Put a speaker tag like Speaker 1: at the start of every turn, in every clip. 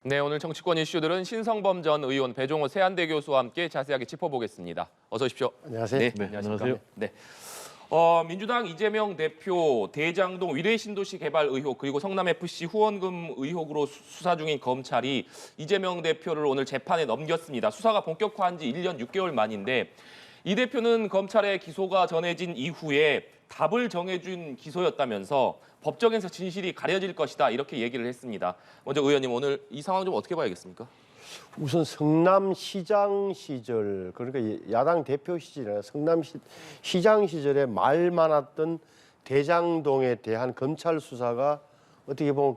Speaker 1: 네, 오늘 정치권 이슈들은 신성범 전 의원, 배종호 세한대 교수와 함께 자세하게 짚어보겠습니다. 어서 오십시오.
Speaker 2: 안녕하세요.
Speaker 1: 네,
Speaker 2: 네,
Speaker 1: 안녕하십니까.
Speaker 2: 안녕하세요.
Speaker 1: 네. 민주당 이재명 대표 대장동 위례신도시 개발 의혹 그리고 성남FC 후원금 의혹으로 수사 중인 검찰이 이재명 대표를 오늘 재판에 넘겼습니다. 수사가 본격화한 지 1년 6개월 만인데 이 대표는 검찰의 기소가 전해진 이후에 답을 정해준 기소였다면서 법정에서 진실이 가려질 것이다 이렇게 얘기를 했습니다. 먼저 의원님 오늘 이 상황 좀 어떻게 봐야겠습니까?
Speaker 2: 우선 성남시장 시절, 그러니까 야당 대표 시절이나 성남시장 시절에 말 많았던 대장동에 대한 검찰 수사가 어떻게 보면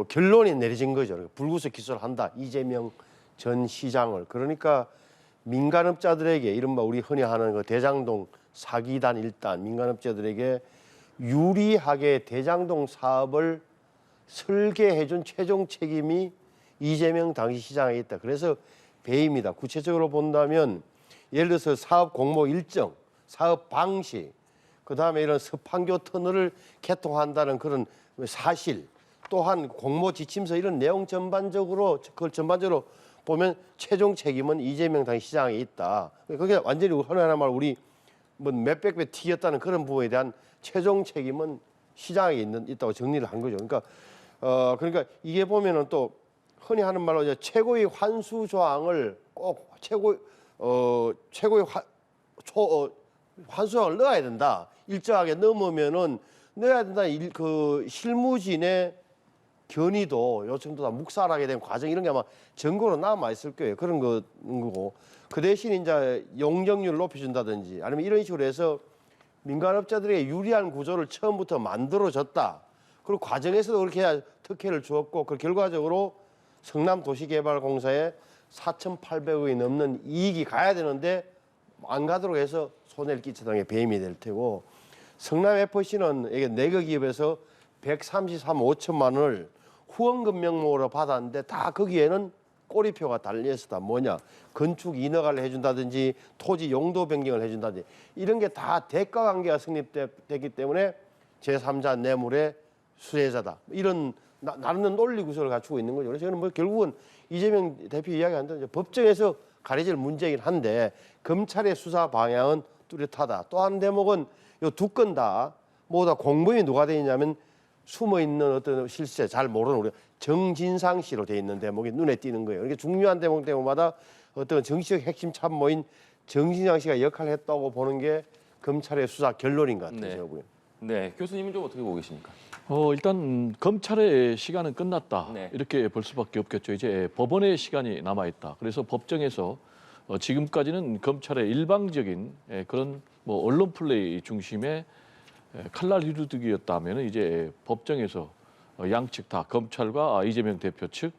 Speaker 2: 결론이 내려진 거죠. 불구속 기소를 한다. 이재명 전 시장을. 그러니까 민간업자들에게 이른바 우리 흔히 하는 그 대장동 사기단 일단 민간업자들에게 유리하게 대장동 사업을 설계해준 최종 책임이 이재명 당시 시장에 있다. 그래서 배임이다. 구체적으로 본다면 예를 들어서 사업 공모 일정, 사업 방식, 그다음에 이런 서판교 터널을 개통한다는 그런 사실, 또한 공모 지침서 이런 내용 전반적으로 그걸 전반적으로 보면 최종 책임은 이재명 당시 시장에 있다. 그게 완전히 하나하나 말 우리 뭐 몇백 배 튀겼다는 그런 부분에 대한 최종 책임은 시장에 있다고 정리를 한 거죠. 그러니까 이게 보면은 또 흔히 하는 말로 이제 최고의 환수 조항을 꼭 최고의 환수 조항을 넣어야 된다. 일정하게 넘으면은 넣어야 된다. 그 실무진의 견의도 요청도 다 묵살하게 된 과정 이런 게 아마 증거로 남아 있을 거예요. 그런 거고 그 대신 이제 용적률을 높여준다든지 아니면 이런 식으로 해서 민간업자들에게 유리한 구조를 처음부터 만들어줬다. 그리고 과정에서도 그렇게 해야 특혜를 주었고 그 결과적으로 성남도시개발공사에 4,800억이 넘는 이익이 가야 되는데 안 가도록 해서 손해를 끼치던 게 배임이 될 테고 성남FC는 이게 내거 기업에서 133억 5천만 원을 후원금 명목으로 받았는데 다 거기에는 꼬리표가 달려있었다. 뭐냐? 건축 인허가를 해준다든지 토지 용도 변경을 해준다든지 이런 게 다 대가 관계가 성립됐기 때문에 제3자 뇌물의 수혜자다. 이런 나는 논리 구조를 갖추고 있는 거죠. 그래서 저는 뭐 결국은 이재명 대표 이야기한다면 법정에서 가려질 문제이긴 한데 검찰의 수사 방향은 뚜렷하다. 또 한 대목은 이 두 건 다 모두 다 공범이 누가 돼 있냐면 숨어 있는 어떤 실세 잘 모르는 우리 정진상 씨로 돼 있는 대목이 눈에 띄는 거예요. 이렇게 중요한 대목마다 어떤 정치적 핵심 참모인 정진상 씨가 역할을 했다고 보는 게 검찰의 수사 결론인 것 같아요.
Speaker 1: 네.
Speaker 2: 제가 보기에는.
Speaker 1: 네, 교수님은 좀 어떻게 보고 계십니까?
Speaker 3: 일단 검찰의 시간은 끝났다.
Speaker 1: 네.
Speaker 3: 이렇게 볼 수밖에 없겠죠. 이제 법원의 시간이 남아 있다. 그래서 법정에서 지금까지는 검찰의 일방적인 그런 뭐 언론 플레이 중심의 칼날 휘두르기였다면 이제 법정에서 양측 다 검찰과 이재명 대표 측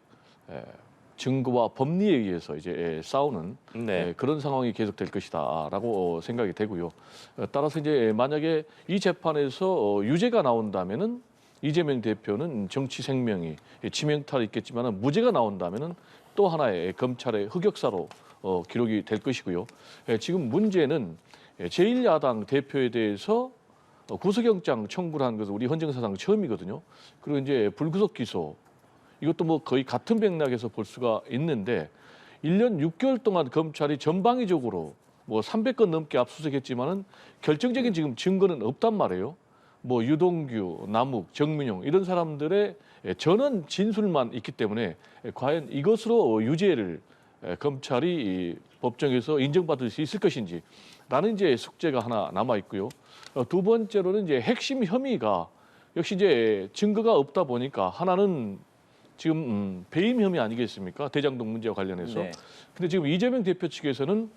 Speaker 3: 증거와 법리에 의해서 이제 싸우는
Speaker 1: 네.
Speaker 3: 그런 상황이 계속될 것이다라고 생각이 되고요. 따라서 이제 만약에 이 재판에서 유죄가 나온다면은 이재명 대표는 정치 생명이 치명타가 있겠지만은 무죄가 나온다면은 또 하나의 검찰의 흑역사로 기록이 될 것이고요. 지금 문제는 제1야당 대표에 대해서 구속영장 청구를 한 것은 우리 헌정사상 처음이거든요. 그리고 이제 불구속 기소 이것도 뭐 거의 같은 맥락에서 볼 수가 있는데 1년 6개월 동안 검찰이 전방위적으로 뭐 300건 넘게 압수수색했지만은 결정적인 지금 증거는 없단 말이에요. 뭐 유동규, 남욱, 정민용 이런 사람들의 전원 진술만 있기 때문에 과연 이것으로 유죄를 검찰이 법정에서 인정받을 수 있을 것인지 라는 이제 숙제가 하나 남아 있고요. 두 번째로는 이제 핵심 혐의가 역시 이제 증거가 없다 보니까 하나는 지금 배임 혐의 아니겠습니까? 대장동 문제와 관련해서.
Speaker 1: 네.
Speaker 3: 근데 지금 이재명 대표 측에서는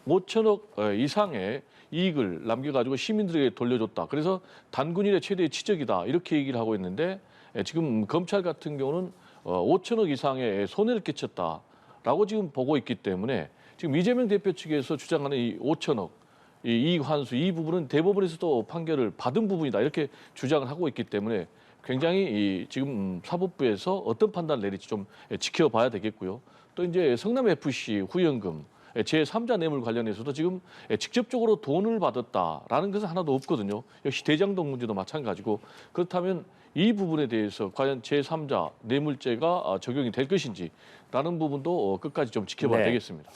Speaker 3: 5천억 이상의 이익을 남겨가지고 시민들에게 돌려줬다. 그래서 단군일의 최대의 치적이다. 이렇게 얘기를 하고 있는데 지금 검찰 같은 경우는 5천억 이상의 손해를 끼쳤다라고 지금 보고 있기 때문에 지금 이재명 대표 측에서 주장하는 이 5천억 이 이익 환수 이 부분은 대법원에서도 판결을 받은 부분이다. 이렇게 주장을 하고 있기 때문에 굉장히 지금 사법부에서 어떤 판단을 내릴지 좀 지켜봐야 되겠고요. 또 이제 성남FC 후원금 제3자 뇌물 관련해서도 지금 직접적으로 돈을 받았다라는 것은 하나도 없거든요. 역시 대장동 문제도 마찬가지고 그렇다면 이 부분에 대해서 과연 제3자 뇌물죄가 적용이 될 것인지라는 부분도 끝까지 좀 지켜봐야
Speaker 1: 네.
Speaker 3: 되겠습니다.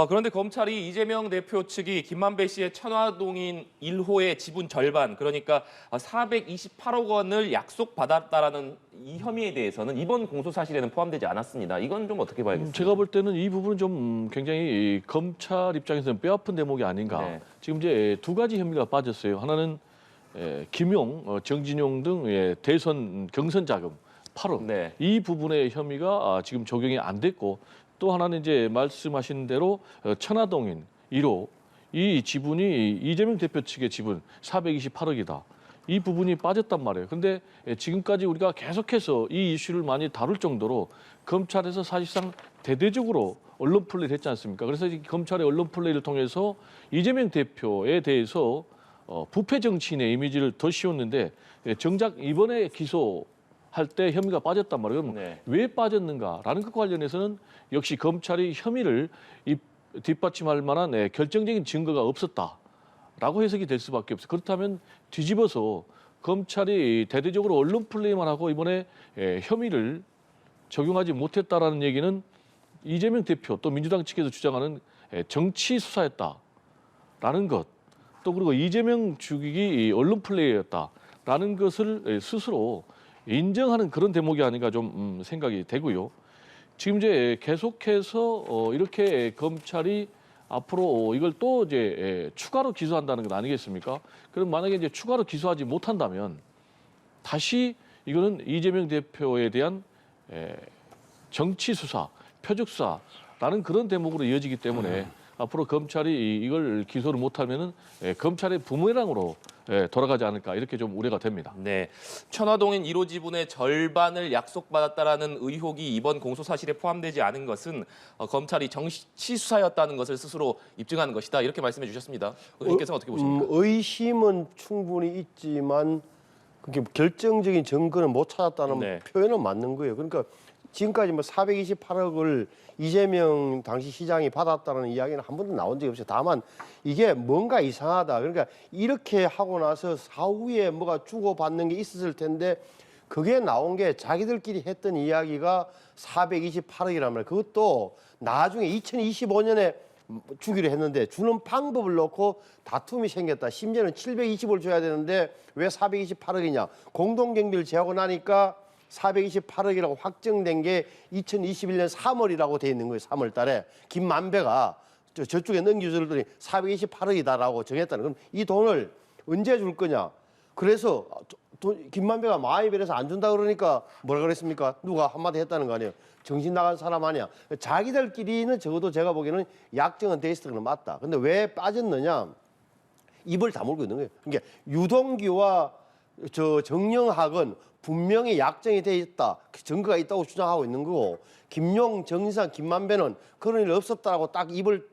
Speaker 1: 그런데 검찰이 이재명 대표 측이 김만배 씨의 천화동인 1호의 지분 절반, 그러니까 428억 원을 약속받았다라는 이 혐의에 대해서는 이번 공소 사실에는 포함되지 않았습니다. 이건 좀 어떻게 봐야겠습니까?
Speaker 3: 제가 볼 때는 이 부분은 좀 굉장히 검찰 입장에서는 뼈아픈 대목이 아닌가.
Speaker 1: 네.
Speaker 3: 지금 이제 두 가지 혐의가 빠졌어요. 하나는 김용, 정진용 등의 대선 경선 자금 8억.
Speaker 1: 네.
Speaker 3: 이 부분의 혐의가 지금 적용이 안 됐고, 또 하나는 이제 말씀하신 대로 천화동인 1호 이 지분이 이재명 대표 측의 지분 428억이다. 이 부분이 빠졌단 말이에요. 근데 지금까지 우리가 계속해서 이 이슈를 많이 다룰 정도로 검찰에서 사실상 대대적으로 언론 플레이를 했지 않습니까? 그래서 이 검찰의 언론 플레이를 통해서 이재명 대표에 대해서 부패 정치인의 이미지를 더 씌웠는데 정작 이번에 기소할 때 혐의가 빠졌단 말이에요. 그럼
Speaker 1: 네.
Speaker 3: 왜 빠졌는가라는 것과 관련해서는 역시 검찰이 혐의를 뒷받침할 만한 결정적인 증거가 없었다라고 해석이 될 수밖에 없어요. 그렇다면 뒤집어서 검찰이 대대적으로 언론 플레이만 하고 이번에 혐의를 적용하지 못했다라는 얘기는 이재명 대표 또 민주당 측에서 주장하는 정치 수사였다라는 것, 또 그리고 이재명 죽이기 언론 플레이였다라는 것을 스스로 인정하는 그런 대목이 아닌가 좀 생각이 되고요. 지금 이제 계속해서 이렇게 검찰이 앞으로 이걸 또 이제 추가로 기소한다는 것 아니겠습니까? 그럼 만약에 이제 추가로 기소하지 못한다면 다시 이거는 이재명 대표에 대한 정치 수사, 표적 수사라는 그런 대목으로 이어지기 때문에 앞으로 검찰이 이걸 기소를 못하면은 검찰의 부메랑으로 돌아가지 않을까 이렇게 좀 우려가 됩니다.
Speaker 1: 네, 천화동인 1호 지분의 절반을 약속받았다라는 의혹이 이번 공소 사실에 포함되지 않은 것은 검찰이 정치 수사였다는 것을 스스로 입증하는 것이다. 이렇게 말씀해 주셨습니다. 의원께서는 어떻게 보십니까?
Speaker 2: 의심은 충분히 있지만 그게 결정적인 증거는 못 찾았다는
Speaker 1: 네.
Speaker 2: 표현은 맞는 거예요. 그러니까 지금까지 뭐 428억을 이재명 당시 시장이 받았다는 이야기는 한 번도 나온 적이 없어요. 다만 이게 뭔가 이상하다. 그러니까 이렇게 하고 나서 사후에 뭐가 주고받는 게 있었을 텐데 그게 나온 게 자기들끼리 했던 이야기가 428억이란 말이에요. 그것도 나중에 2025년에 주기로 했는데 주는 방법을 놓고 다툼이 생겼다. 심지어는 720을 줘야 되는데 왜 428억이냐. 공동경비를 제하고 나니까 428억이라고 확정된 게 2021년 3월이라고 돼 있는 거예요. 3월 달에 김만배가 저쪽에 넘겨주더니 428억이다라고 정했다는. 그럼 이 돈을 언제 줄 거냐. 그래서 김만배가 마음이 변해서 안 준다 그러니까 뭐라 그랬습니까? 누가 한마디 했다는 거 아니에요. 정신 나간 사람 아니야. 자기들끼리는 적어도 제가 보기에는 약정은 돼 있을 건 맞다. 근데 왜 빠졌느냐. 입을 다물고 있는 거예요. 그러니까 유동규와 정영학은 분명히 약정이 돼 있다. 증거가 있다고 주장하고 있는 거고 김용, 정진상, 김만배는 그런 일 없었다라고 딱 입을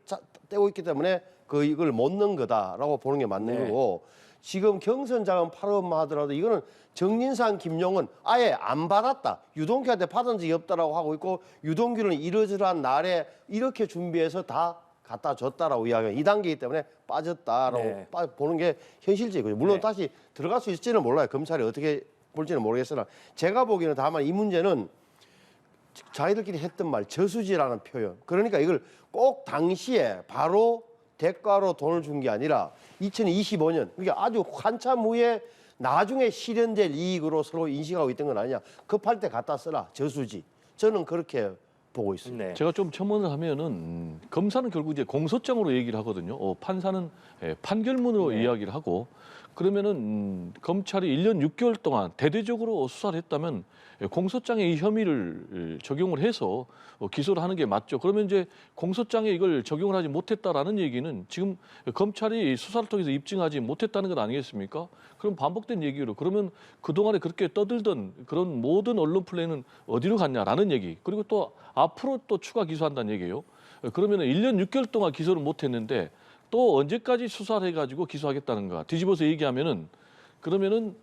Speaker 2: 떼고 있기 때문에 이걸 못 넣은 거다라고 보는 게 맞는
Speaker 1: 네.
Speaker 2: 거고 지금 경선 자금 8억만 하더라도 이거는 정진상, 김용은 아예 안 받았다. 유동규한테 받은 적이 없다라고 하고 있고 유동규는 이러저러한 날에 이렇게 준비해서 다 갖다 줬다라고 이야기해요. 2단계이기 때문에 빠졌다라고
Speaker 1: 네.
Speaker 2: 보는 게 현실적이고요. 물론
Speaker 1: 네.
Speaker 2: 다시 들어갈 수 있을지는 몰라요. 검찰이 어떻게 볼지는 모르겠으나 제가 보기에는 다만 이 문제는 자기들끼리 했던 말 저수지라는 표현. 그러니까 이걸 꼭 당시에 바로 대가로 돈을 준 게 아니라 2025년 그러니까 아주 한참 후에 나중에 실현될 이익으로 서로 인식하고 있던 건 아니냐. 급할 때 갖다 써라. 저수지. 저는 그렇게 보고 있습니다.
Speaker 1: 네.
Speaker 3: 제가 좀 첨언을 하면은 검사는 결국 이제 공소장으로 얘기를 하거든요. 판사는 판결문으로
Speaker 1: 네.
Speaker 3: 이야기를 하고 그러면은 검찰이 1년 6개월 동안 대대적으로 수사를 했다면 공소장에 이 혐의를 적용을 해서 기소를 하는 게 맞죠. 그러면 이제 공소장에 이걸 적용을 하지 못했다라는 얘기는 지금 검찰이 수사를 통해서 입증하지 못했다는 것 아니겠습니까? 그럼 반복된 얘기로 그러면 그동안에 그렇게 떠들던 그런 모든 언론 플레이는 어디로 갔냐라는 얘기. 그리고 또 앞으로 또 추가 기소한다는 얘기예요. 그러면 1년 6개월 동안 기소를 못했는데 또 언제까지 수사를 해가지고 기소하겠다는가? 뒤집어서 얘기하면은 그러면은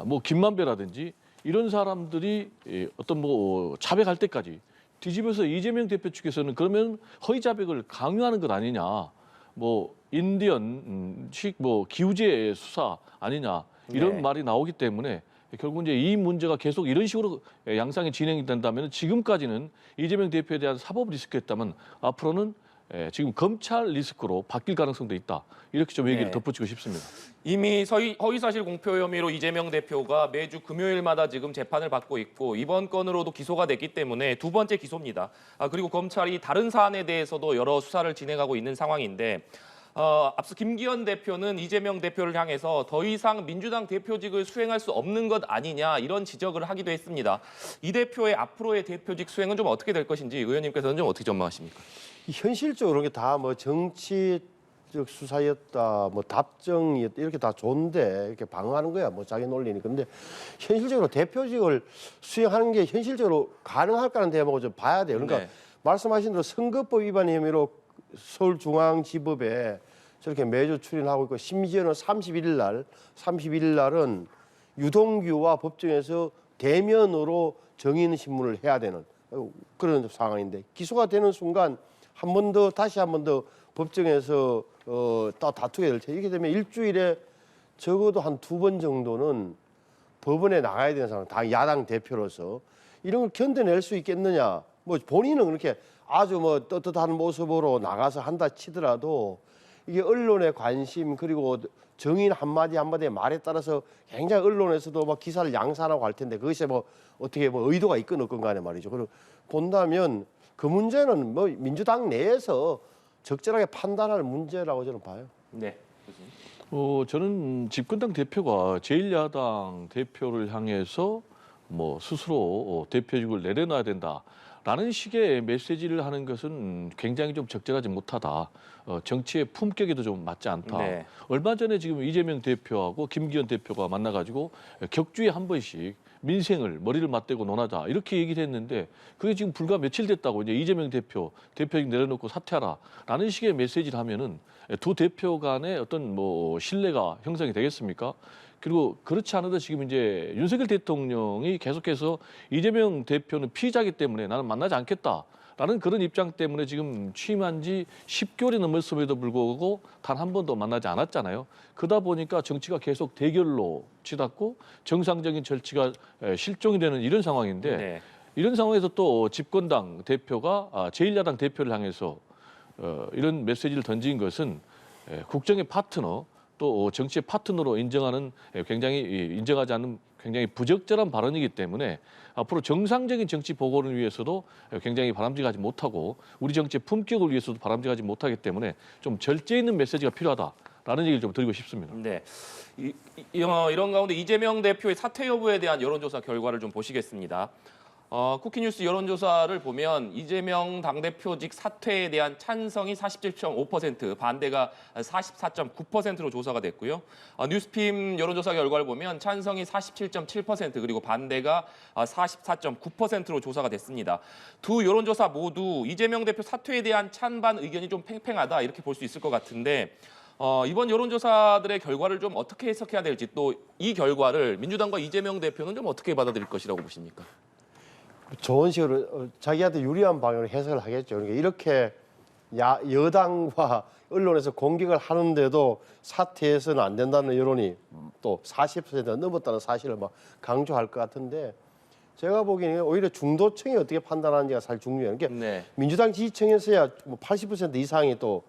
Speaker 3: 뭐 김만배라든지 이런 사람들이 어떤 뭐 자백할 때까지 뒤집어서 이재명 대표 측에서는 그러면 허위 자백을 강요하는 것 아니냐? 뭐 인디언식 뭐 기우제 수사 아니냐? 이런
Speaker 1: 네.
Speaker 3: 말이 나오기 때문에 결국 이제 이 문제가 계속 이런 식으로 양상이 진행이 된다면 지금까지는 이재명 대표에 대한 사법 리스크였다면 앞으로는 지금 검찰 리스크로 바뀔 가능성도 있다. 이렇게 좀 얘기를
Speaker 1: 네.
Speaker 3: 덧붙이고 싶습니다.
Speaker 1: 이미 허위사실 공표 혐의로 이재명 대표가 매주 금요일마다 지금 재판을 받고 있고 이번 건으로도 기소가 됐기 때문에 두 번째 기소입니다. 그리고 검찰이 다른 사안에 대해서도 여러 수사를 진행하고 있는 상황인데 앞서 김기현 대표는 이재명 대표를 향해서 더 이상 민주당 대표직을 수행할 수 없는 것 아니냐 이런 지적을 하기도 했습니다. 이 대표의 앞으로의 대표직 수행은 좀 어떻게 될 것인지 의원님께서는 좀 어떻게 전망하십니까?
Speaker 2: 현실적으로 이게 다 뭐 정치적 수사였다, 뭐 답정이었다 이렇게 다 좋은데 이렇게 방어하는 거야, 뭐 자기 논리니. 근데 현실적으로 대표직을 수행하는 게 현실적으로 가능할까는 대목을 좀 봐야 돼요. 그러니까
Speaker 1: 네.
Speaker 2: 말씀하신 대로 선거법 위반 혐의로 서울중앙지법에 저렇게 매주 출연하고 있고 심지어는 31일 날은 유동규와 법정에서 대면으로 정인 신문을 해야 되는 그런 상황인데 기소가 되는 순간 다시 한 번 더 법정에서 다투게 될 텐데 이렇게 되면 일주일에 적어도 한 2번 정도는 법원에 나가야 되는 상황, 다 야당 대표로서 이런 걸 견뎌낼 수 있겠느냐? 뭐 본인은 그렇게 아주 뭐 떳떳한 모습으로 나가서 한다 치더라도 이게 언론의 관심 그리고 정인 한마디 한마디의 말에 따라서 굉장히 언론에서도 막 기사를 양산하고 할 텐데 그것이 뭐 어떻게 뭐 의도가 있건 없건 간에 말이죠. 그리고 본다면 그 문제는 뭐 민주당 내에서 적절하게 판단할 문제라고 저는 봐요.
Speaker 1: 네.
Speaker 3: 저는 집권당 대표가 제1야당 대표를 향해서 뭐 스스로 대표직을 내려놔야 된다라는 식의 메시지를 하는 것은 굉장히 좀 적절하지 못하다. 정치의 품격에도 좀 맞지 않다.
Speaker 1: 네.
Speaker 3: 얼마 전에 지금 이재명 대표하고 김기현 대표가 만나가지고 격주에 한 번씩 민생을 머리를 맞대고 논하자 이렇게 얘기를 했는데 그게 지금 불과 며칠 됐다고 이제 이재명 대표직 내려놓고 사퇴하라라는 식의 메시지를 하면은 두 대표 간의 어떤 뭐 신뢰가 형성이 되겠습니까? 그리고 그렇지 않아도 지금 이제 윤석열 대통령이 계속해서 이재명 대표는 피의자이기 때문에 나는 만나지 않겠다라는 그런 입장 때문에 지금 취임한 지 10개월이 넘었음에도 불구하고 단 한 번도 만나지 않았잖아요. 그러다 보니까 정치가 계속 대결로 치닫고 정상적인 정치가 실종이 되는 이런 상황인데
Speaker 1: 네.
Speaker 3: 이런 상황에서 또 집권당 대표가 제1야당 대표를 향해서 이런 메시지를 던진 것은 국정의 파트너 또 정치의 파트너로 인정하는 굉장히 인정하지 않는 굉장히 부적절한 발언이기 때문에 앞으로 정상적인 정치 보고를 위해서도 굉장히 바람직하지 못하고 우리 정치의 품격을 위해서도 바람직하지 못하기 때문에 좀 절제 있는 메시지가 필요하다라는 얘기를 좀 드리고 싶습니다.
Speaker 1: 네. 이런 가운데 이재명 대표의 사퇴 여부에 대한 여론조사 결과를 좀 보시겠습니다. 쿠키뉴스 여론조사를 보면 이재명 당대표직 사퇴에 대한 찬성이 47.5%, 반대가 44.9%로 조사가 됐고요. 뉴스핌 여론조사 결과를 보면 찬성이 47.7%, 그리고 반대가 44.9%로 조사가 됐습니다. 두 여론조사 모두 이재명 대표 사퇴에 대한 찬반 의견이 좀 팽팽하다 이렇게 볼 수 있을 것 같은데 이번 여론조사들의 결과를 좀 어떻게 해석해야 될지 또 이 결과를 민주당과 이재명 대표는 좀 어떻게 받아들일 것이라고 보십니까?
Speaker 2: 좋은 식으로 자기한테 유리한 방향으로 해석을 하겠죠. 그러니까 이렇게 여당과 언론에서 공격을 하는데도 사퇴해서는 안 된다는 여론이 또 40%가 넘었다는 사실을 막 강조할 것 같은데 제가 보기에는 오히려 중도층이 어떻게 판단하는지가 사실 중요해요. 그러니까
Speaker 1: 네.
Speaker 2: 민주당 지지층에서야 뭐 80% 이상이 또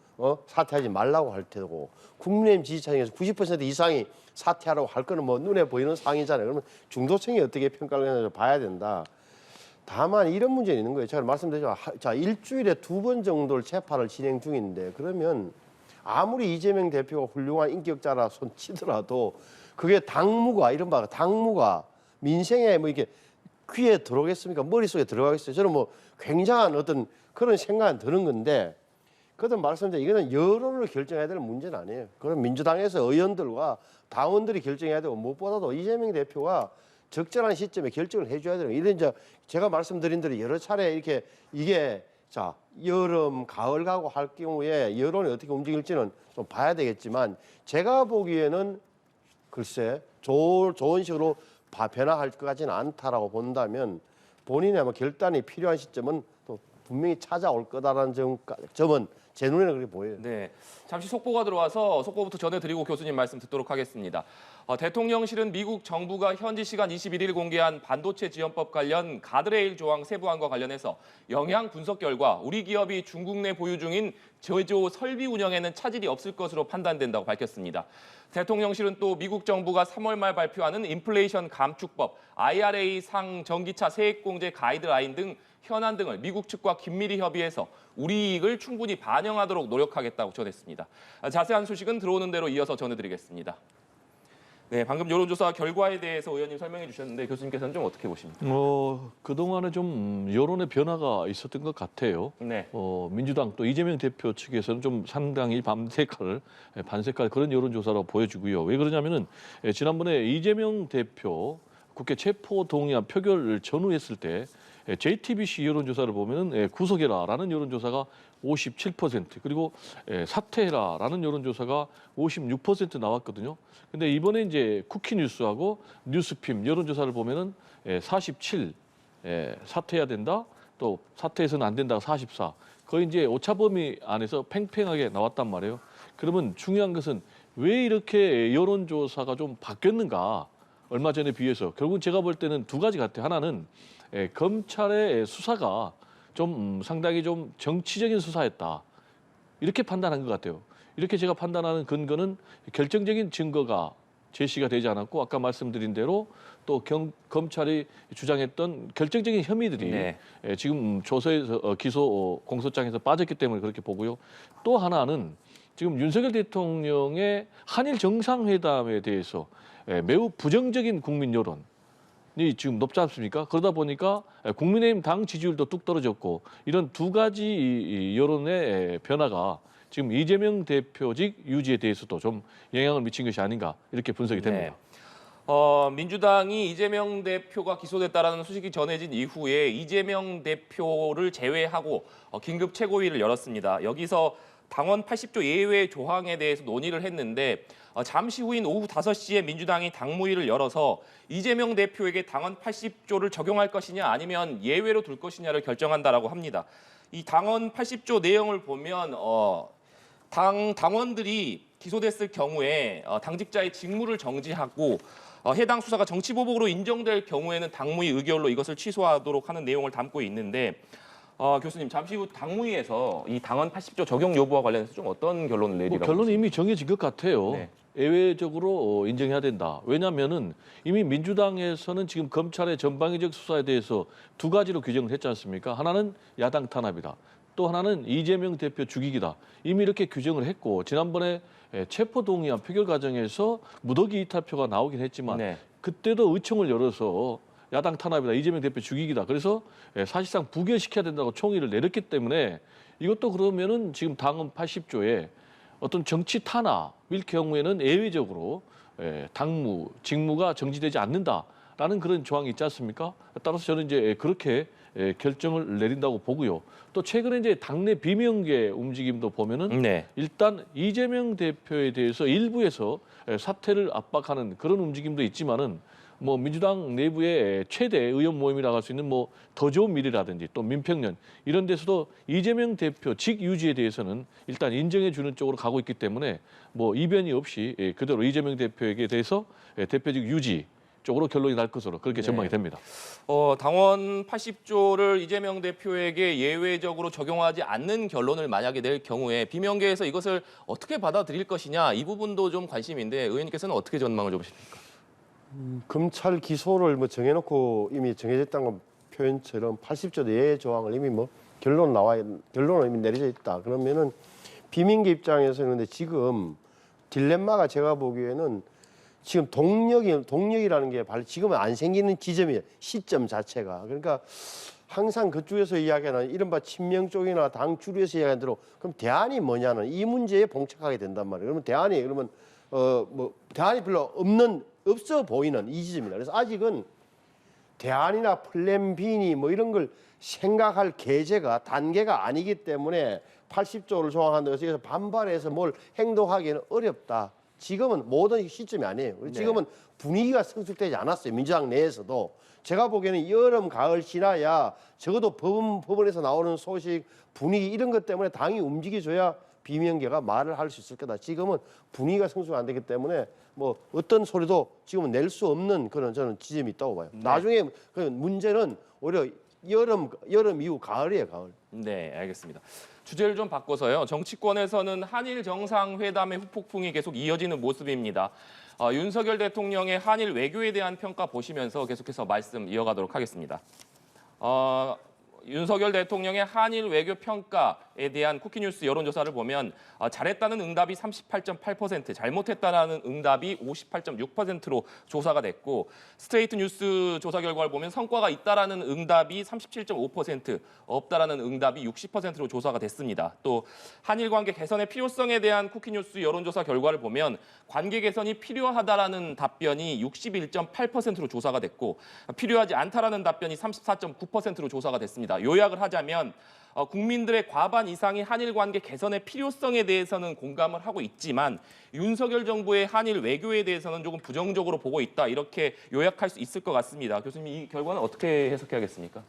Speaker 2: 사퇴하지 말라고 할 테고 국민의힘 지지층에서 90% 이상이 사퇴하라고 할 거는 뭐 눈에 보이는 상황이잖아요. 그러면 중도층이 어떻게 평가를 하는지 봐야 된다. 다만 이런 문제는 있는 거예요. 제가 말씀드렸지만 자 일주일에 2번 정도를 재판을 진행 중인데 그러면 아무리 이재명 대표가 훌륭한 인격자라 손치더라도 그게 당무가 민생에 뭐 이렇게 귀에 들어오겠습니까? 머릿속에 들어가겠어요? 저는 뭐 굉장한 어떤 그런 생각은 드는 건데 그든 말씀드린 이거는 여론을 결정해야 될 문제는 아니에요. 그럼 민주당에서 의원들과 당원들이 결정해야 되고 무엇보다도 이재명 대표가 적절한 시점에 결정을 해줘야 되는 이런 이제 제가 말씀드린 대로 여러 차례 이렇게 이게 자 여름 가을 가고 할 경우에 여론이 어떻게 움직일지는 좀 봐야 되겠지만 제가 보기에는 글쎄 좋은 식으로 변화할 것 같지는 않다라고 본다면 본인의 아마 결단이 필요한 시점은 또 분명히 찾아올 거다라는 점은 제 눈에는 그렇게 보여요.
Speaker 1: 네, 잠시 속보가 들어와서 속보부터 전해드리고 교수님 말씀 듣도록 하겠습니다. 대통령실은 미국 정부가 현지 시간 21일 공개한 반도체 지원법 관련 가드레일 조항 세부안과 관련해서 영향 분석 결과 우리 기업이 중국 내 보유 중인 제조 설비 운영에는 차질이 없을 것으로 판단된다고 밝혔습니다. 대통령실은 또 미국 정부가 3월 말 발표하는 인플레이션 감축법, IRA 상 전기차 세액공제 가이드라인 등 현안 등을 미국 측과 긴밀히 협의해서 우리 이익을 충분히 반영하도록 노력하겠다고 전했습니다. 자세한 소식은 들어오는 대로 이어서 전해드리겠습니다. 네, 방금 여론조사 결과에 대해서 의원님 설명해 주셨는데 교수님께서는 좀 어떻게 보십니까?
Speaker 3: 그동안에 좀 여론의 변화가 있었던 것 같아요.
Speaker 1: 네.
Speaker 3: 민주당 또 이재명 대표 측에서는 좀 상당히 반색깔 그런 여론조사로 보여주고요. 왜 그러냐면은 지난번에 이재명 대표 국회 체포 동의안 표결을 전후했을 때 JTBC 여론조사를 보면은 구속해라라는 여론조사가 57% 그리고 사퇴해라라는 여론조사가 56% 나왔거든요. 근데 이번에 이제 쿠키뉴스하고 뉴스핌 여론조사를 보면은 47 사퇴해야 된다, 또 사퇴해서는 안 된다 44 거의 이제 오차 범위 안에서 팽팽하게 나왔단 말이에요. 그러면 중요한 것은 왜 이렇게 여론조사가 좀 바뀌었는가? 얼마 전에 비해서 결국 제가 볼 때는 두 가지 같아요. 하나는 검찰의 수사가 좀 상당히 좀 정치적인 수사였다. 이렇게 판단한 것 같아요. 이렇게 제가 판단하는 근거는 결정적인 증거가 제시가 되지 않았고 아까 말씀드린 대로 또 검찰이 주장했던 결정적인 혐의들이
Speaker 1: 네.
Speaker 3: 지금 조서에서 기소 공소장에서 빠졌기 때문에 그렇게 보고요. 또 하나는 지금 윤석열 대통령의 한일 정상회담에 대해서 매우 부정적인 국민 여론이 지금 높지 않습니까? 그러다 보니까 국민의힘 당 지지율도 뚝 떨어졌고 이런 두 가지 여론의 변화가 지금 이재명 대표직 유지에 대해서도 좀 영향을 미친 것이 아닌가 이렇게 분석이 됩니다.
Speaker 1: 네. 민주당이 이재명 대표가 기소됐다라는 소식이 전해진 이후에 이재명 대표를 제외하고 긴급 최고위를 열었습니다. 여기서 당원 80조 예외 조항에 대해서 논의를 했는데 잠시 후인 오후 5시에 민주당이 당무위를 열어서 이재명 대표에게 당원 80조를 적용할 것이냐 아니면 예외로 둘 것이냐를 결정한다라고 합니다. 이 당원 80조 내용을 보면 당원들이 기소됐을 경우에 당직자의 직무를 정지하고 해당 수사가 정치보복으로 인정될 경우에는 당무위 의결로 이것을 취소하도록 하는 내용을 담고 있는데 교수님 잠시 후 당무위에서 이 당원 80조 적용 여부와 관련해서 좀 어떤 결론을 내리라고
Speaker 3: 결론이 이미 정해진 것 같아요.
Speaker 1: 네.
Speaker 3: 예외적으로 인정해야 된다. 왜냐하면은 이미 민주당에서는 지금 검찰의 전방위적 수사에 대해서 두 가지로 규정을 했지 않습니까? 하나는 야당 탄압이다. 또 하나는 이재명 대표 죽이기다. 이미 이렇게 규정을 했고 지난번에 체포동의안 표결 과정에서 무더기 이탈표가 나오긴 했지만
Speaker 1: 네.
Speaker 3: 그때도 의총을 열어서 야당 탄압이다. 이재명 대표 죽이기다. 그래서 사실상 부결시켜야 된다고 총의를 내렸기 때문에 이것도 그러면은 지금 당헌 80조에 어떤 정치 탄압일 경우에는 예외적으로 당무, 직무가 정지되지 않는다라는 그런 조항이 있지 않습니까? 따라서 저는 이제 그렇게 결정을 내린다고 보고요. 또 최근에 이제 당내 비명계 움직임도 보면은
Speaker 1: 네.
Speaker 3: 일단 이재명 대표에 대해서 일부에서 사퇴를 압박하는 그런 움직임도 있지만은 뭐 민주당 내부의 최대 의원 모임이라고 할 수 있는 뭐 더 좋은 미래라든지 또 민평년 이런 데서도 이재명 대표 직 유지에 대해서는 일단 인정해 주는 쪽으로 가고 있기 때문에 뭐 이변이 없이 그대로 이재명 대표에게 대해서 대표직 유지 쪽으로 결론이 날 것으로 그렇게 전망이 됩니다.
Speaker 1: 당원 80조를 이재명 대표에게 예외적으로 적용하지 않는 결론을 만약에 낼 경우에 비명계에서 이것을 어떻게 받아들일 것이냐 이 부분도 좀 관심인데 의원님께서는 어떻게 전망을 좀 하십니까?
Speaker 2: 검찰 기소를 뭐 정해놓고 이미 정해졌다는 건 표현처럼 80조 내의 조항을 이미 뭐 결론은 이미 내려져 있다. 그러면은 비민계 입장에서는 근데 지금 딜레마가 제가 보기에는 지금 동력이라는 게 지금은 안 생기는 지점이에요. 시점 자체가. 그러니까 항상 그쪽에서 이야기하는 이른바 친명 쪽이나 당 주류에서 이야기하는 대로 그럼 대안이 뭐냐는 이 문제에 봉착하게 된단 말이에요. 그러면 대안이 별로 없어 보이는 이 지점이다. 그래서 아직은 대안이나 플랜 B니 뭐 이런 걸 생각할 계제가 단계가 아니기 때문에 80조를 조항한다고 해서 여기서 반발해서 뭘 행동하기는 어렵다. 지금은 모든 시점이 아니에요. 지금은 분위기가 성숙되지 않았어요. 민주당 내에서도. 제가 보기에는 여름, 가을 지나야 적어도 법원에서 나오는 소식, 분위기 이런 것 때문에 당이 움직여줘야 비명계가 말을 할 수 있을 거다. 지금은 분위기가 성수가 안 되기 때문에 뭐 어떤 소리도 지금은 낼 수 없는 그런 저는 지점이 있다고 봐요.
Speaker 1: 네.
Speaker 2: 나중에 그 문제는 오히려 여름 이후 가을이에요, 가을.
Speaker 1: 네, 알겠습니다. 주제를 좀 바꿔서요. 정치권에서는 한일 정상회담의 후폭풍이 계속 이어지는 모습입니다. 윤석열 대통령의 한일 외교에 대한 평가 보시면서 계속해서 말씀 이어가도록 하겠습니다. 윤석열 대통령의 한일 외교 평가에 대한 쿠키뉴스 여론조사를 보면 잘했다는 응답이 38.8%, 잘못했다는 응답이 58.6%로 조사가 됐고 스트레이트 뉴스 조사 결과를 보면 성과가 있다라는 응답이 37.5%, 없다라는 응답이 60%로 조사가 됐습니다. 또 한일 관계 개선의 필요성에 대한 쿠키뉴스 여론조사 결과를 보면 관계 개선이 필요하다라는 답변이 61.8%로 조사가 됐고 필요하지 않다라는 답변이 34.9%로 조사가 됐습니다. 요약을 하자면 국민들의 과반 이상이 한일 관계 개선의 필요성에 대해서는 공감을 하고 있지만 윤석열 정부의 한일 외교에 대해서는 조금 부정적으로 보고 있다. 이렇게 요약할 수 있을 것 같습니다. 교수님, 이 결과는 어떻게 해석해야겠습니까?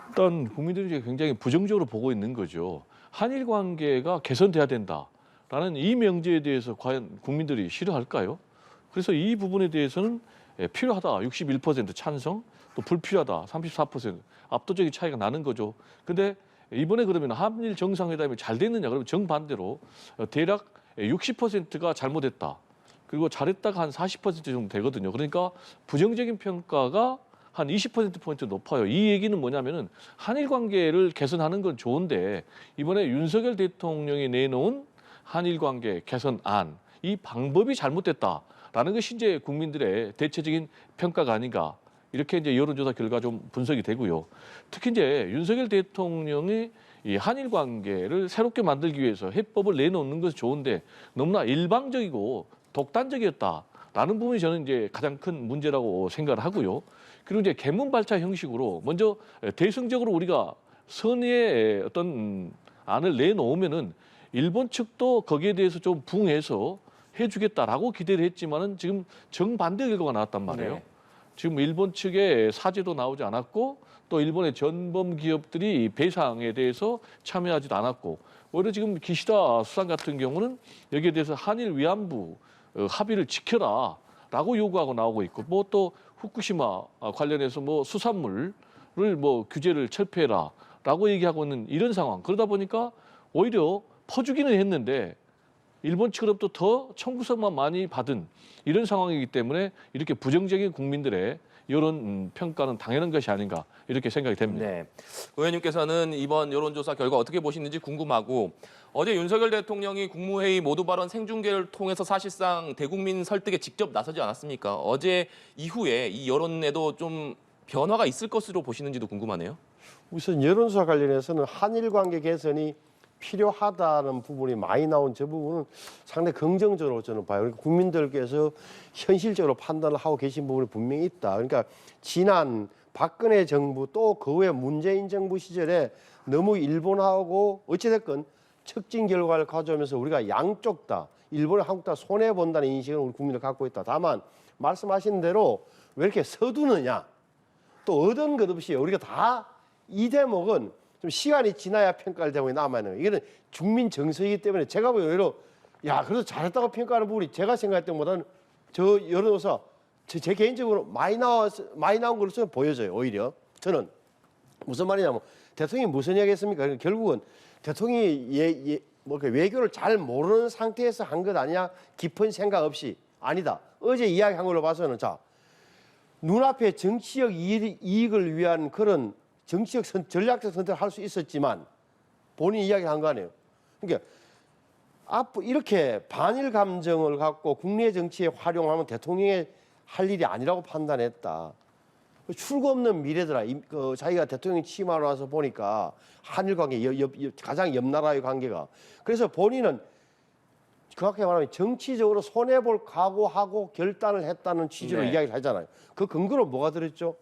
Speaker 3: 일단 국민들이 굉장히 부정적으로 보고 있는 거죠. 한일 관계가 개선돼야 된다라는 이 명제에 대해서 과연 국민들이 싫어할까요? 그래서 이 부분에 대해서는 필요하다 61% 찬성, 또 불필요하다 34% 압도적인 차이가 나는 거죠. 근데 이번에 그러면 한일 정상회담이 잘 됐느냐? 그러면 정반대로 대략 60%가 잘못했다. 그리고 잘했다가 한 40% 정도 되거든요. 그러니까 부정적인 평가가 한 20%포인트 높아요. 이 얘기는 뭐냐면은 한일 관계를 개선하는 건 좋은데 이번에 윤석열 대통령이 내놓은 한일 관계 개선안, 이 방법이 잘못됐다라는 것이 이제 국민들의 대체적인 평가가 아닌가. 이렇게 이제 여론조사 결과 좀 분석이 되고요. 특히 이제 윤석열 대통령이 이 한일 관계를 새롭게 만들기 위해서 해법을 내놓는 것은 좋은데 너무나 일방적이고 독단적이었다라는 부분이 저는 이제 가장 큰 문제라고 생각을 하고요. 그리고 이제 개문발차 형식으로 먼저 대승적으로 우리가 선의의 어떤 안을 내놓으면은 일본 측도 거기에 대해서 좀 부응해서 해주겠다라고 기대를 했지만은 지금 정반대 결과가 나왔단 말이에요.
Speaker 1: 네.
Speaker 3: 지금 일본 측의 사죄도 나오지 않았고 또 일본의 전범 기업들이 배상에 대해서 참여하지도 않았고 오히려 지금 기시다 수상 같은 경우는 여기에 대해서 한일 위안부 합의를 지켜라라고 요구하고 나오고 있고 뭐 또 후쿠시마 관련해서 뭐 수산물을 뭐 규제를 철폐해라라고 얘기하고 있는 이런 상황. 그러다 보니까 오히려 퍼주기는 했는데 일본 측으로부터 더 청구서만 많이 받은 이런 상황이기 때문에 이렇게 부정적인 국민들의 이런 평가는 당연한 것이 아닌가 이렇게 생각이 됩니다.
Speaker 1: 네. 의원님께서는 이번 여론조사 결과 어떻게 보시는지 궁금하고 어제 윤석열 대통령이 국무회의 모두 발언 생중계를 통해서 사실상 대국민 설득에 직접 나서지 않았습니까? 어제 이후에 이 여론에도 좀 변화가 있을 것으로 보시는지도 궁금하네요.
Speaker 2: 우선 여론조사 관련해서는 한일 관계 개선이 필요하다는 부분이 많이 나온 저 부분은 상당히 긍정적으로 저는 봐요. 그러니까 국민들께서 현실적으로 판단을 하고 계신 부분이 분명히 있다. 그러니까 지난 박근혜 정부 또 그 후에 문재인 정부 시절에 너무 일본하고 어찌됐건 척진 결과를 가져오면서 우리가 양쪽 다 일본과 한국 다 손해본다는 인식을 우리 국민들 갖고 있다. 다만 말씀하신 대로 왜 이렇게 서두느냐. 또 얻은 것 없이 우리가 다 이 대목은 좀 시간이 지나야 평가할 대목이 남아있는 거예요. 이거는 국민 정서이기 때문에 제가 보기에는 오히려 야 그래도 잘했다고 평가하는 부분이 제가 생각했던 것보다는 저 여론조사 제 개인적으로 많이 나온 것으로 보여져요. 오히려 저는 무슨 말이냐면 대통령이 무슨 이야기했습니까? 그러니까 결국은 대통령이 외교를 잘 모르는 상태에서 한 것 아니냐 깊은 생각 없이 아니다. 어제 이야기한 걸로 봐서는 자 눈앞에 정치적 이익을 위한 그런 정치적 전략적 선택을 할 수 있었지만 본인이 이야기한 거 아니에요. 그러니까 앞으로 이렇게 반일 감정을 갖고 국내 정치에 활용하면 대통령이 할 일이 아니라고 판단했다. 출구 없는 미래더라. 자기가 대통령 취임하고 나서 보니까 한일 관계 가장 옆 나라의 관계가. 그래서 본인은 정확하게 말하면 정치적으로 손해볼 각오하고 결단을 했다는 취지로
Speaker 1: 네.
Speaker 2: 이야기를 하잖아요. 그 근거로 뭐가 들었죠?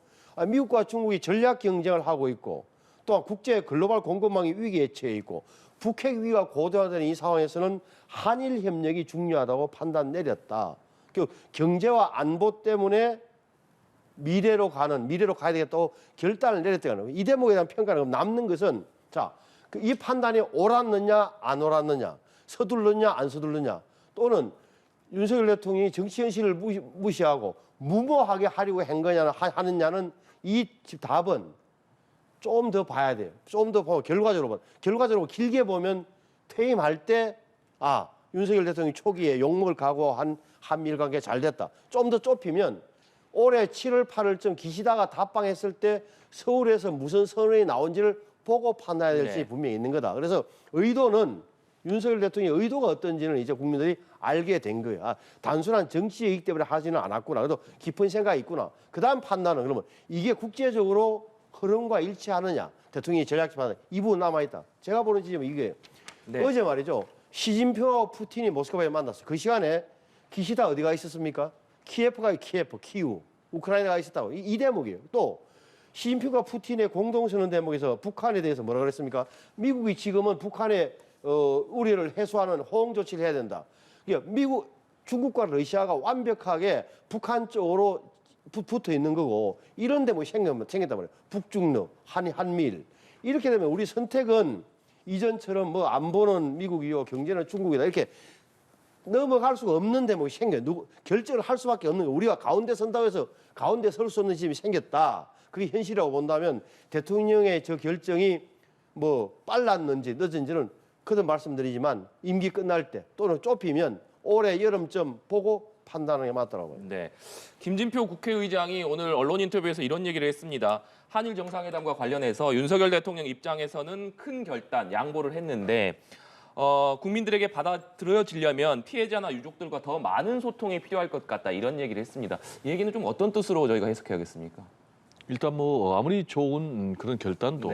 Speaker 2: 미국과 중국이 전략 경쟁을 하고 있고 또한 국제 글로벌 공급망이 위기에 처해 있고 북핵 위기가 고도화되는 이 상황에서는 한일 협력이 중요하다고 판단 내렸다. 경제와 안보 때문에 미래로 가야 되겠다고 결단을 내렸다는 거예요. 이 대목에 대한 평가는 그럼 남는 것은 자, 이 판단이 옳았느냐 안 옳았느냐, 서둘렀냐 안 서둘렀냐, 또는 윤석열 대통령이 정치 현실을 무시하고 무모하게 하려고 한 거냐 하느냐는 이 답은 좀 더 봐야 돼요. 좀 더 보고 결과적으로 길게 보면 퇴임할 때 윤석열 대통령이 초기에 욕먹을 각오한 한미일 관계 잘 됐다. 좀 더 좁히면 올해 7월 8월쯤 기시다가 답방했을 때 서울에서 무슨 선언이 나온지를 보고 판단해야 될지 분명히 있는 거다. 그래서 의도는 윤석열 대통령의 의도가 어떤지는 이제 국민들이 알게 된 거예요. 단순한 정치 이익 때문에 하지는 않았구나. 그래도 깊은 생각이 있구나. 그다음 판단은 그러면 이게 국제적으로 흐름과 일치하느냐, 대통령이 전략적 판단 이 부분 남아있다. 제가 보는 지점은 이거예요. 어제 말이죠. 시진핑하고 푸틴이 모스크바에 만났어요. 그 시간에 기시다 어디가 있었습니까? 키예프, 우크라이나가 있었다고. 이 대목이에요. 또 시진핑과 푸틴의 공동선언 대목에서 북한에 대해서 뭐라 그랬습니까? 미국이 지금은 북한의 우려를 해소하는 호응 조치를 해야 된다. 그러니까 중국과 러시아가 완벽하게 북한 쪽으로 붙어 있는 거고, 이런 데뭐 생겼단 말이에요. 북중러, 한미일. 이렇게 되면 우리 선택은 이전처럼 뭐 안보는 미국이요, 경제는 중국이다. 이렇게 넘어갈 수가 없는 대목이 생겨요. 결정을 할 수밖에 없는 거예요. 우리가 가운데 선다고 해서 가운데 설 수 없는 지점이 생겼다. 그게 현실이라고 본다면 대통령의 저 결정이 뭐 빨랐는지 늦은지는 그도 말씀드리지만 임기 끝날 때 또는 좁히면 올해 여름쯤 보고 판단하는 게 맞더라고요.
Speaker 1: 네, 김진표 국회의장이 오늘 언론 인터뷰에서 이런 얘기를 했습니다. 한일 정상회담과 관련해서 윤석열 대통령 입장에서는 큰 결단, 양보를 했는데 국민들에게 받아들여지려면 피해자나 유족들과 더 많은 소통이 필요할 것 같다, 이런 얘기를 했습니다. 이 얘기는 좀 어떤 뜻으로 저희가 해석해야겠습니까?
Speaker 3: 일단 뭐 아무리 좋은 그런 결단도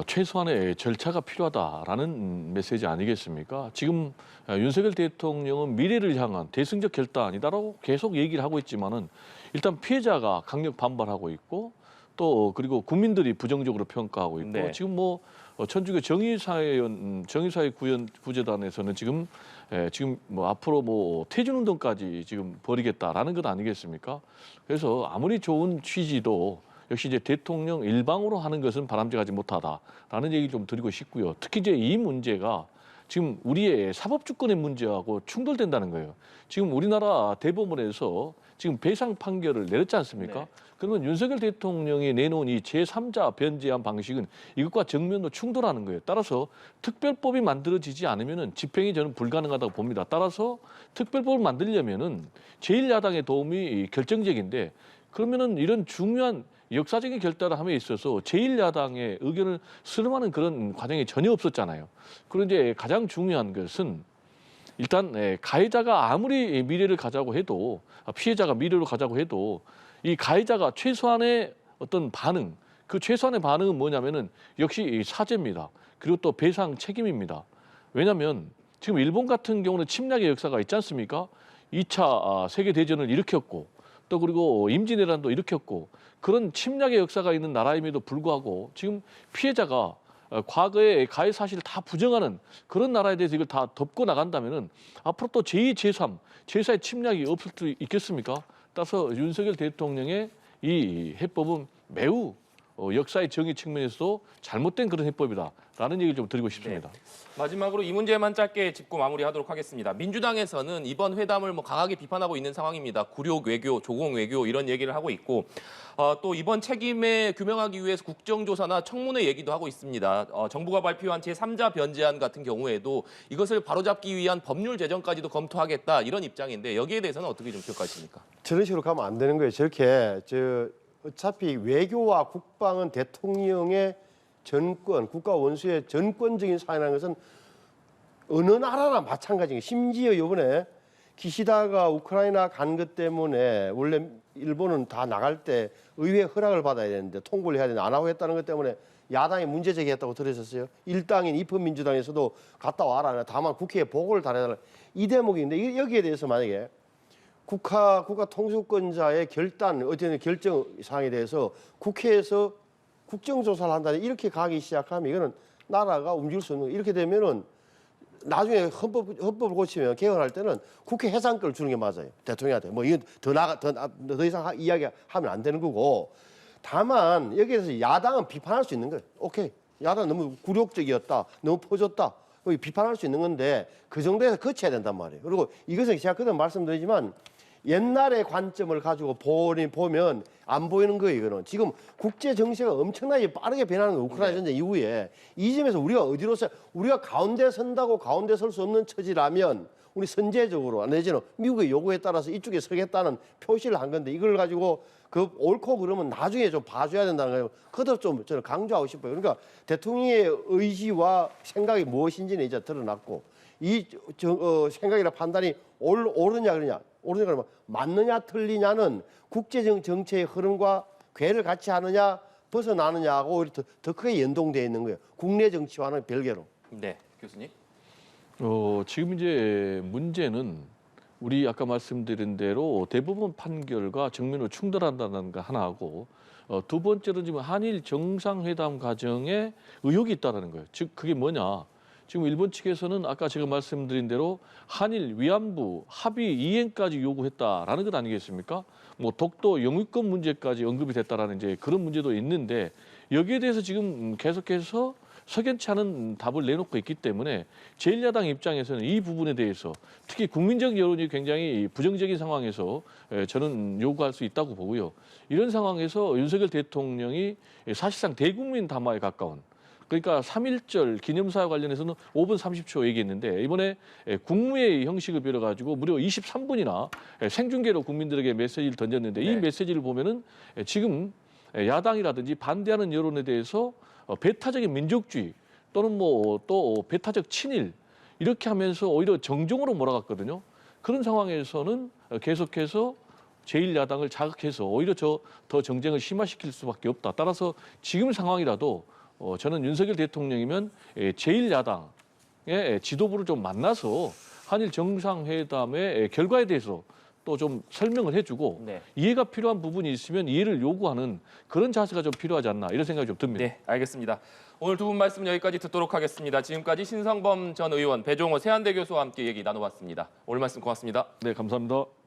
Speaker 3: 최소한의 절차가 필요하다라는 메시지 아니겠습니까? 지금 윤석열 대통령은 미래를 향한 대승적 결단이다라고 계속 얘기를 하고 있지만은 일단 피해자가 강력 반발하고 있고, 또 그리고 국민들이 부정적으로 평가하고 있고, 지금 뭐 천주교 정의사회 구제단에서는 지금 뭐 앞으로 뭐 퇴진운동까지 지금 벌이겠다라는 것 아니겠습니까? 그래서 아무리 좋은 취지도 역시 이제 대통령 일방으로 하는 것은 바람직하지 못하다라는 얘기 좀 드리고 싶고요. 특히 이제 이 문제가 지금 우리의 사법주권의 문제하고 충돌된다는 거예요. 지금 우리나라 대법원에서 지금 배상 판결을 내렸지 않습니까? 그러면 윤석열 대통령이 내놓은 이 제3자 변제한 방식은 이것과 정면으로 충돌하는 거예요. 따라서 특별법이 만들어지지 않으면은 집행이 저는 불가능하다고 봅니다. 따라서 특별법을 만들려면은 제1야당의 도움이 결정적인데, 그러면은 이런 중요한 역사적인 결단을 함에 있어서 제1야당의 의견을 수렴하는 그런 과정이 전혀 없었잖아요. 그런데 가장 중요한 것은 일단 가해자가 아무리 미래를 가자고 해도, 피해자가 미래로 가자고 해도 이 가해자가 최소한의 어떤 반응, 그 최소한의 반응은 뭐냐면은 역시 사죄입니다. 그리고 또 배상 책임입니다. 왜냐하면 지금 일본 같은 경우는 침략의 역사가 있지 않습니까? 2차 세계대전을 일으켰고, 또 그리고 임진왜란도 일으켰고, 그런 침략의 역사가 있는 나라임에도 불구하고 지금 피해자가 과거의 가해 사실을 다 부정하는 그런 나라에 대해서 이걸 다 덮고 나간다면은 앞으로 또 제2, 제3, 제4의 침략이 없을 수 있겠습니까? 따라서 윤석열 대통령의 이 해법은 매우 역사의 정의 측면에서도 잘못된 그런 해법이다라는 얘기를 좀 드리고 싶습니다.
Speaker 1: 마지막으로 이 문제만 짧게 짚고 마무리하도록 하겠습니다. 민주당에서는 이번 회담을 뭐 강하게 비판하고 있는 상황입니다. 굴욕 외교, 조공 외교 이런 얘기를 하고 있고, 또 이번 책임에 규명하기 위해서 국정조사나 청문회 얘기도 하고 있습니다. 정부가 발표한 제3자 변제안 같은 경우에도 이것을 바로잡기 위한 법률 제정까지도 검토하겠다, 이런 입장인데 여기에 대해서는 어떻게 좀 평가하십니까?
Speaker 2: 저런 식으로 가면 안 되는 거예요. 저렇게 어차피 외교와 국방은 대통령의 전권, 국가 원수의 전권적인 사안이라는 것은 어느 나라나 마찬가지예요. 심지어 이번에 기시다가 우크라이나 간 것 때문에 원래 일본은 다 나갈 때 의회 허락을 받아야 되는데 통보를 해야 되는데 안 하고 했다는 것 때문에 야당이 문제 제기했다고 들으셨어요? 일당인 입헌민주당에서도 갔다 와라. 다만 국회에 보고를 달아달라. 이 대목인데 여기에 대해서 만약에 국가 통수권자의 결단, 어떤 결정 사항에 대해서 국회에서 국정조사를 한다니 이렇게 가기 시작하면 이거는 나라가 움직일 수 없는 거예요. 이렇게 되면은 나중에 헌법을 고치면 개헌할 때는 국회 해산권을 주는 게 맞아요. 대통령한테. 뭐 이건 더 이상 이야기하면 안 되는 거고. 다만 여기에서 야당은 비판할 수 있는 거예요. 오케이. 야당 너무 굴욕적이었다. 너무 퍼졌다. 비판할 수 있는 건데 그 정도에서 거쳐야 된단 말이에요. 그리고 이것은 제가 그때 말씀드리지만 옛날의 관점을 가지고 보면 안 보이는 거예요. 이거는 지금 국제 정세가 엄청나게 빠르게 변하는 거예요. 우크라이나 전쟁 이후에 이 점에서 우리가 어디로서 우리가 가운데 선다고 가운데 설 수 없는 처지라면 우리 선제적으로 내지는 미국의 요구에 따라서 이쪽에 서겠다는 표시를 한 건데 이걸 가지고 그 옳고 그러면 나중에 좀 봐줘야 된다는 거예요. 그것도 좀 저는 강조하고 싶어요. 그러니까 대통령의 의지와 생각이 무엇인지는 이제 드러났고 이 생각이나 판단이 옳으냐 그러면 맞느냐 틀리냐는 국제 정치의 흐름과 궤를 같이 하느냐 벗어나느냐하고 오히려 더 크게 연동되어 있는 거예요. 국내 정치와는 별개로.
Speaker 1: 네, 교수님.
Speaker 3: 지금 이제 문제는 우리 아까 말씀드린 대로 대부분 판결과 정면으로 충돌한다는 거 하나하고 두 번째로 지금 한일 정상회담 과정에 의혹이 있다는 거예요. 즉 그게 뭐냐? 지금 일본 측에서는 아까 제가 말씀드린 대로 한일 위안부 합의 이행까지 요구했다라는 것 아니겠습니까? 뭐 독도 영유권 문제까지 언급이 됐다라는 이제 그런 문제도 있는데 여기에 대해서 지금 계속해서 석연치 않은 답을 내놓고 있기 때문에 제1야당 입장에서는 이 부분에 대해서 특히 국민적 여론이 굉장히 부정적인 상황에서 저는 요구할 수 있다고 보고요. 이런 상황에서 윤석열 대통령이 사실상 대국민 담화에 가까운 그러니까 3.1절 기념사와 관련해서는 5분 30초 얘기했는데 이번에 국무회의 형식을 빌어가지고 무려 23분이나 생중계로 국민들에게 메시지를 던졌는데 이 메시지를 보면은 지금 야당이라든지 반대하는 여론에 대해서 배타적인 민족주의 또는 뭐 또 배타적 친일 이렇게 하면서 오히려 정종으로 몰아갔거든요. 그런 상황에서는 계속해서 제1야당을 자극해서 오히려 더 정쟁을 심화시킬 수밖에 없다. 따라서 지금 상황이라도 저는 윤석열 대통령이면 제1야당의 지도부를 좀 만나서 한일 정상회담의 결과에 대해서 또 좀 설명을 해주고
Speaker 1: 네.
Speaker 3: 이해가 필요한 부분이 있으면 이해를 요구하는 그런 자세가 좀 필요하지 않나 이런 생각이 좀 듭니다.
Speaker 1: 네, 알겠습니다. 오늘 두 분 말씀 여기까지 듣도록 하겠습니다. 지금까지 신성범 전 의원, 배종호 세한대 교수와 함께 얘기 나눠봤습니다. 오늘 말씀 고맙습니다.
Speaker 3: 네, 감사합니다.